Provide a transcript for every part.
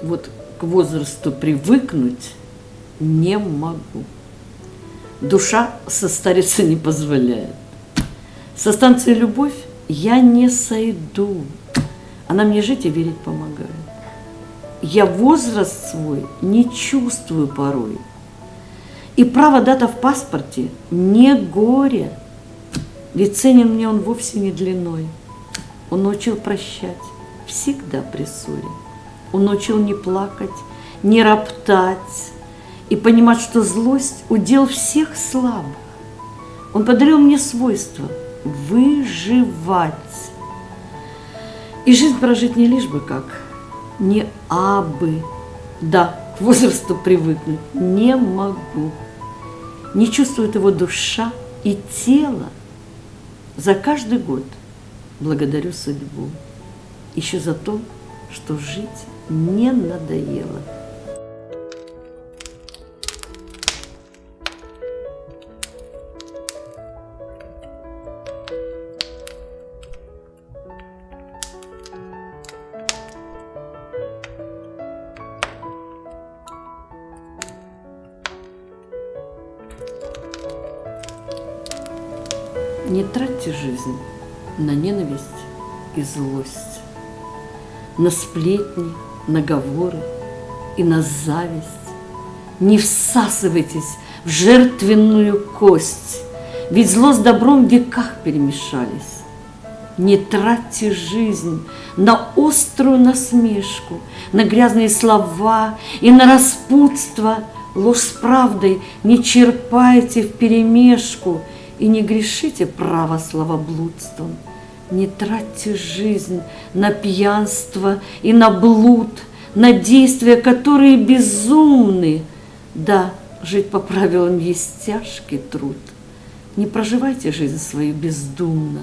вот к возрасту привыкнуть не могу. Душа состариться не позволяет. Со станции «Любовь» я не сойду. Она мне жить и верить помогает. Я возраст свой не чувствую порой. И право дата в паспорте не горе. Ведь ценен мне он вовсе не длиной. Он научил прощать всегда при ссоре. Он научил не плакать, не роптать и понимать, что злость – удел всех слабых. Он подарил мне свойство выживать. И жизнь прожить не лишь бы как, не абы. Да, к возрасту привыкнуть не могу. Не чувствует его душа и тело. За каждый год благодарю судьбу. Еще за то, что жить не надоело. Не тратьте жизнь на ненависть и злость, на сплетни, наговоры и на зависть. Не всасывайтесь в жертвенную кость, ведь зло с добром в веках перемешались. Не тратьте жизнь на острую насмешку, на грязные слова и на распутство. Ложь с правдой не черпайте вперемешку и не грешите право словоблудством. Не тратьте жизнь на пьянство и на блуд, на действия, которые безумны. Да, жить по правилам есть тяжкий труд. Не проживайте жизнь свою бездумно.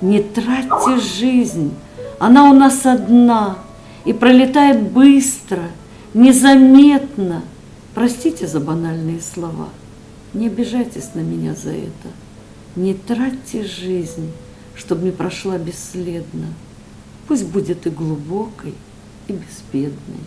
Не тратьте жизнь, она у нас одна и пролетает быстро, незаметно. Простите за банальные слова, не обижайтесь на меня за это. Не тратьте жизнь, чтобы не прошла бесследно. Пусть будет и глубокой, и безбедной.